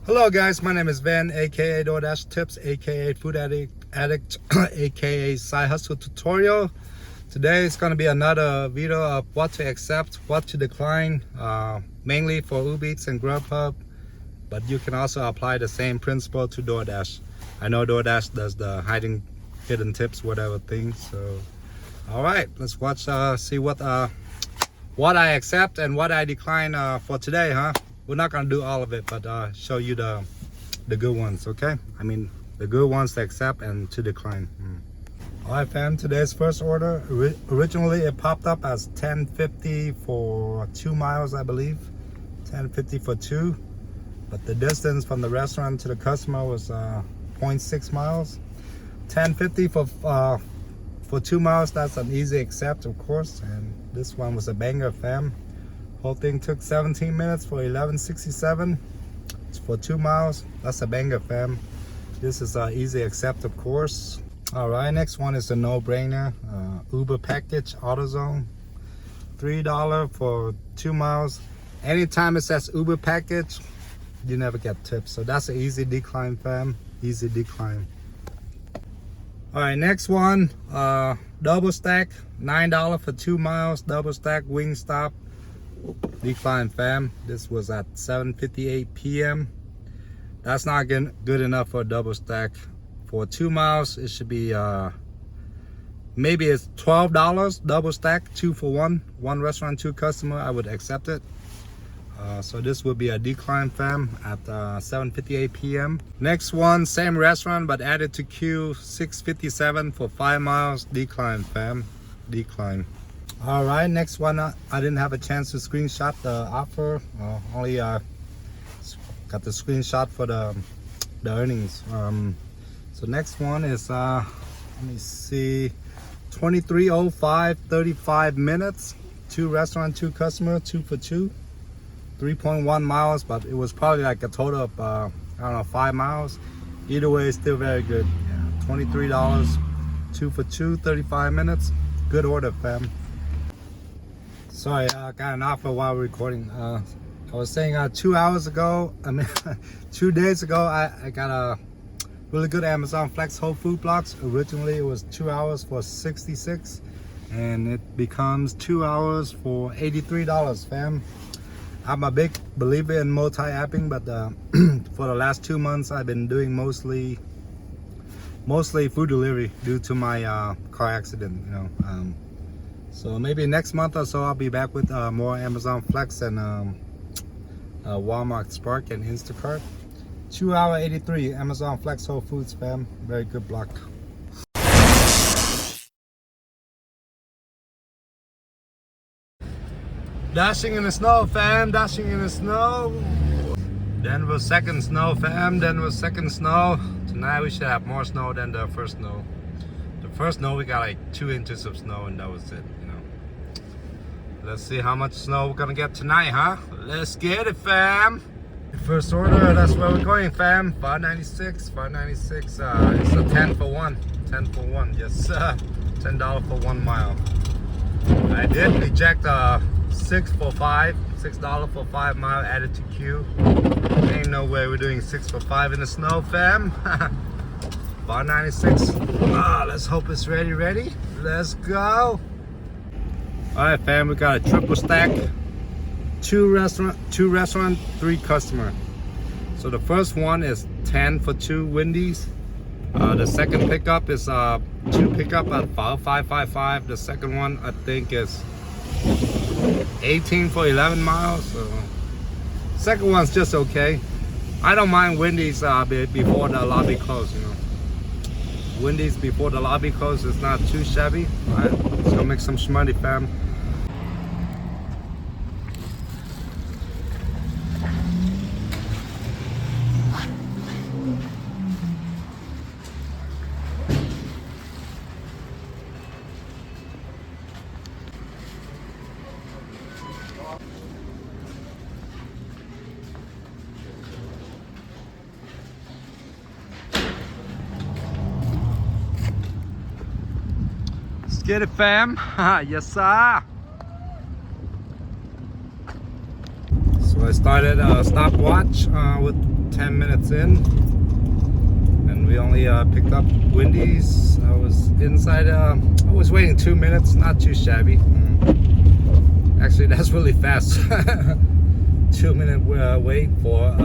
Hello guys, my name is Van, aka DoorDash Tips, aka Food Addict, aka Side Hustle Tutorial. Today is going to be another video of what to accept, what to decline, mainly for Uber Eats and Grubhub, but you can also apply the same principle to DoorDash. I know DoorDash does the hidden tips, whatever thing. So, all right, let's watch, see what I accept and what I decline for today, huh? We're not gonna do all of it, but show you the good ones, okay? I mean, the good ones to accept and to decline. All right, fam, today's first order, originally it popped up as $10.50 for 2 miles, I believe. $10.50 for 2, but the distance from the restaurant to the customer was 0.6 miles. $10.50 for 2 miles, that's an easy accept, of course, and this one was a banger, fam. Whole thing took 17 minutes for $11.67. It's for 2 miles. That's a banger, fam. This is easy accept, of course. All right, next one is a no-brainer. Uber package, AutoZone. $3 for 2 miles. Anytime it says Uber package, you never get tips. So that's an easy decline, fam. Easy decline. All right, next one, double stack, $9 for 2 miles. Double stack, Wingstop. Decline, fam. This was at 7:58 p.m. That's not good enough for a double stack. For 2 miles, it should be maybe it's $12 double stack, 2 for 1. One restaurant, 2 customer. I would accept it. So this would be a decline, fam, at 7:58 p.m. Next one, same restaurant but added to queue, 6:57 for 5 miles. Decline, fam. Decline. All right, next one, I didn't have a chance to screenshot the offer. Only got the screenshot for the earnings. So next one is let me see, 23:05, 35 minutes. 2 restaurant, 2 customer, 2 for 2, 3.1 miles, but it was probably like a total of I don't know, 5 miles. Either way, it's still very good. Yeah, $23, 2 for 2, 35 minutes. Good order, fam. Sorry, I got an offer while recording. I was saying 2 hours ago, 2 days ago, I got a really good Amazon Flex Whole Food blocks. Originally, it was 2 hours for $66, and it becomes 2 hours for $83, fam. I'm a big believer in multi-apping, but for the last 2 months, I've been doing mostly food delivery due to my car accident, you know. So maybe next month or so I'll be back with more Amazon Flex and Walmart Spark and Instacart. 2 hour 83 Amazon Flex Whole Foods, fam. Very good block. Dashing in the snow, fam. Dashing in the snow. Denver second snow, fam. Denver second snow. Tonight we should have more snow than the first snow. The first snow we got like 2 inches of snow and that was it. Let's see how much snow we're gonna get tonight, huh? Let's get it, fam. First order, that's where we're going, fam. $5.96, $5.96. It's a 10 for 1. 10 for 1, yes, $10 for 1 mile. I did reject 6 for 5, $6 for 5 mile added to queue. Ain't no way we're doing 6 for 5 in the snow, fam. $5.96. Let's hope it's ready. Let's go. All right, fam, we got a triple stack, 2 restaurant, 3 customer. So the first one is 10 for 2 Wendy's. The second pickup is 2 pickup at 555. The second one I think is 18 for 11 miles. So second one's just okay. I don't mind Wendy's before the lobby close, you know. Wendy's before the lobby close is not too shabby. All right, let's go make some shmoney, fam. Get it, fam. Yes, sir. So I started a stopwatch with 10 minutes in, and we only picked up Wendy's. I was inside. I was waiting 2 minutes, not too shabby. Actually, that's really fast. 2-minute wait for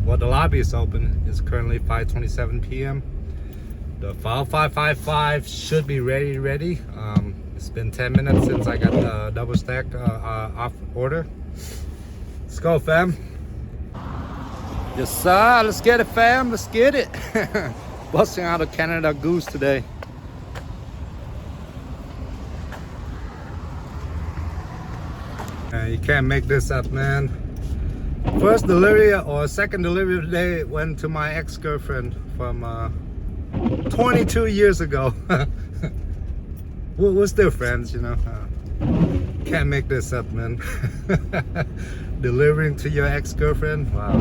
well, the lobby is open. It's currently 5:27 p.m. The file 555 should be ready. It's been 10 minutes since I got the double stack off order. Let's go, fam. Yes, sir. Let's get it, fam. Let's get it. Busting out a Canada Goose today. You can't make this up, man. First delivery or second delivery of the day went to my ex-girlfriend from 22 years ago. We're still friends, you know. Can't make this up, man. Delivering to your ex-girlfriend. Wow.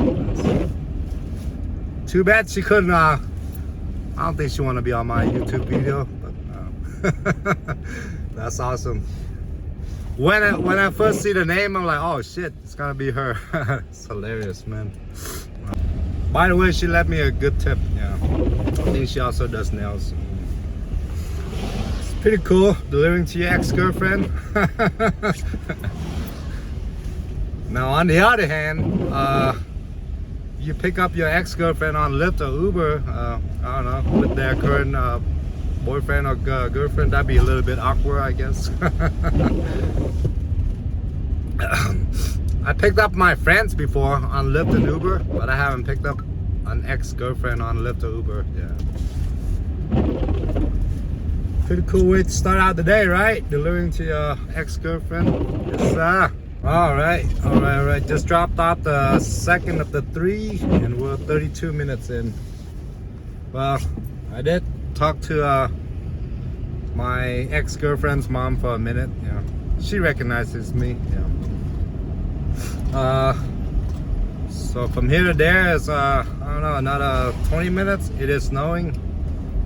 Too bad she couldn't. I don't think she want to be on my YouTube video, but that's awesome. When I first see the name, I'm like, oh shit, it's gonna be her. It's hilarious, man. By the way, she left me a good tip. Yeah, I think she also does nails. It's pretty cool delivering to your ex-girlfriend. Now, on the other hand, you pick up your ex-girlfriend on Lyft or Uber. I don't know, with their current boyfriend or girlfriend, that'd be a little bit awkward, I guess. I picked up my friends before on Lyft and Uber, but I haven't picked up an ex-girlfriend on Lyft or Uber. Yeah. Pretty cool way to start out the day, right? Delivering to your ex-girlfriend. Yes, sir. All right. Just dropped off the second of the 3, and we're 32 minutes in. Well, I did talk to my ex-girlfriend's mom for a minute. Yeah, she recognizes me. Yeah. So from here to there is I don't know, another 20 minutes. It is snowing.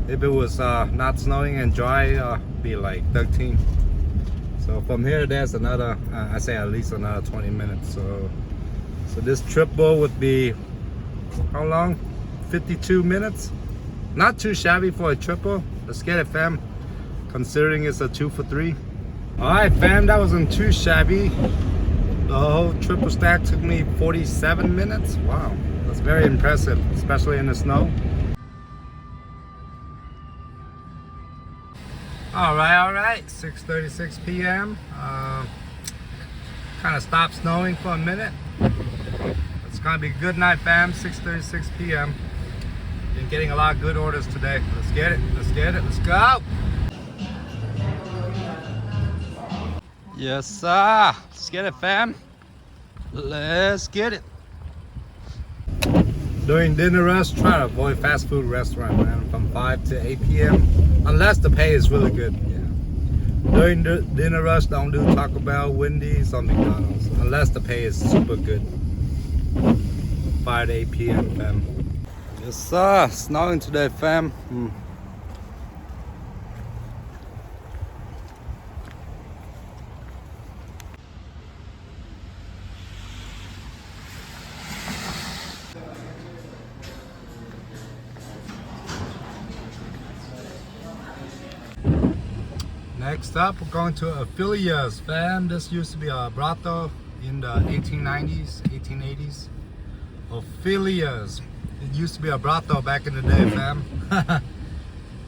If it was not snowing and dry, be like 13. So from here to there's another, I say at least another 20 minutes. So this triple would be how long? 52 minutes. Not too shabby for a triple. Let's get it, fam. Considering it's a 2 for 3. Alright, fam, that wasn't too shabby. The whole triple stack took me 47 minutes. Wow, that's very impressive, especially in the snow. Alright, 6:36 p.m. Kind of stopped snowing for a minute. It's gonna be a good night, fam. 6:36 p.m. Been getting a lot of good orders today. Let's get it, let's go. Yes, sir. Let's get it, fam. Let's get it. During dinner rush, try to avoid fast food restaurant, man, from 5 to 8 p.m. Unless the pay is really good. Yeah. During the dinner rush, don't do Taco Bell, Wendy's, or McDonald's, unless the pay is super good. 5 to 8 p.m., fam. Yes, sir. Snowing today, fam. Next up, we're going to Ophelia's, fam. This used to be a brothel in the 1890s, 1880s. Ophelia's. It used to be a brothel back in the day, fam.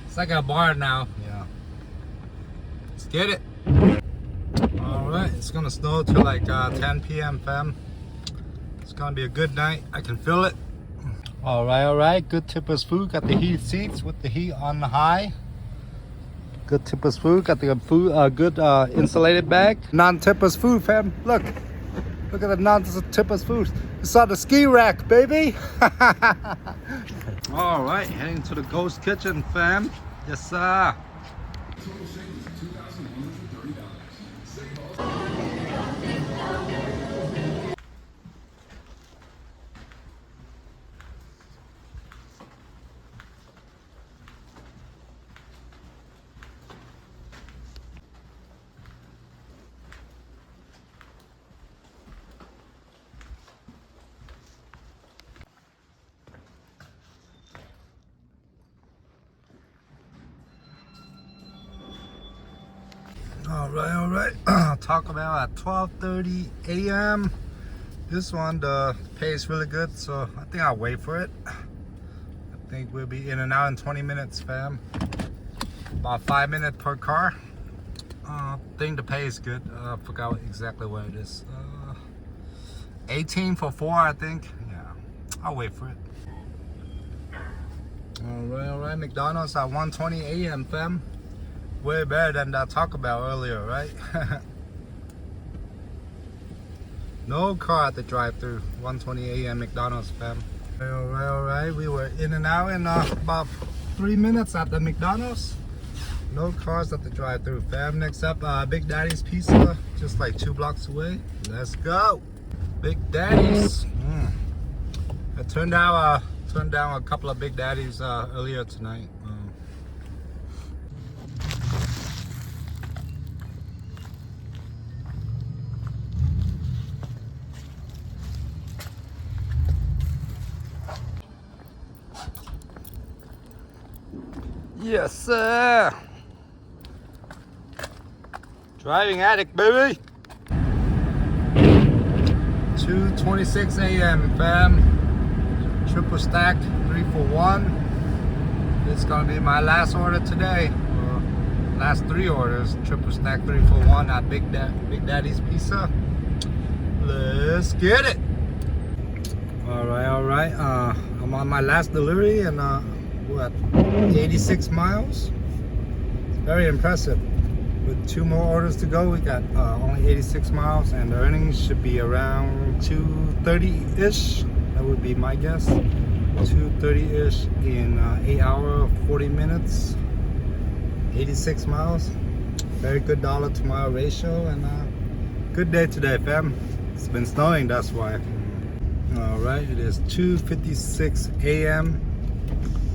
It's like a bar now. Yeah. Let's get it. Alright, it's gonna snow till like 10 p.m., fam. It's gonna be a good night. I can feel it. Alright. Good Tippers food. Got the heated seats with the heat on the high. Good Tippers food. Got the food, good insulated bag. Non-Tippers food, fam. Look at the non-Tippers food. It's on the ski rack, baby. All right, heading to the ghost kitchen, fam. Yes, sir. All right. Taco Bell at 12:30 a.m. This one, the pay is really good, so I think I'll wait for it. I think we'll be in and out in 20 minutes, fam. About 5 minutes per car. I think the pay is good. I forgot exactly what it is. 18 for 4, I think. Yeah, I'll wait for it. All right. McDonald's at 1:20 a.m., fam. Way better than that Taco Bell earlier, right? No car at the drive-thru. 1:20 a.m. McDonald's, fam. All right. We were in and out in about 3 minutes at the McDonald's. No cars at the drive-thru, fam. Next up, Big Daddy's Pizza, just like 2 blocks away. Let's go, Big Daddy's. I turned down a couple of Big Daddy's earlier tonight. Yes, sir. Driving addict, baby. 2:26 a.m. fam. Triple stack, 3 for 1. It's gonna be my last order today. Last 3 orders. Triple stack, 3 for 1 at Big Daddy's Pizza. Let's get it. All right. I'm on my last delivery and what, 86 miles. Very impressive. With 2 more orders to go, we got only 86 miles, and the earnings should be around 230-ish. That would be my guess. 230-ish in 8 hours, 40 minutes. 86 miles. Very good dollar to mile ratio, and good day today, fam. It's been snowing, that's why. All right, it is 2:56 a.m.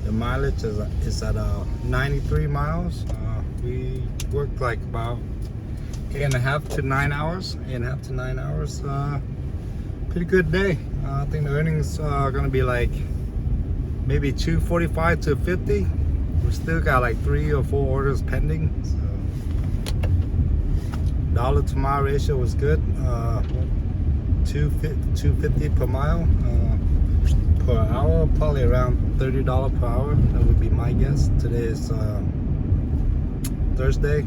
The mileage is at 93 miles. We worked like about 8.5 to 9 hours. 8.5 to 9 hours. Pretty good day. I think the earnings are gonna be like maybe 245 to 50. We still got like 3 or 4 orders pending. So dollar to mile ratio was good. 250 per mile. Per hour, probably around $30 per hour. That would be my guess. Today is Thursday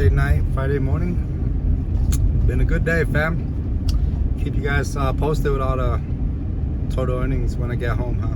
night, Friday morning. Been a good day, fam. Keep you guys posted with all the total earnings when I get home, huh?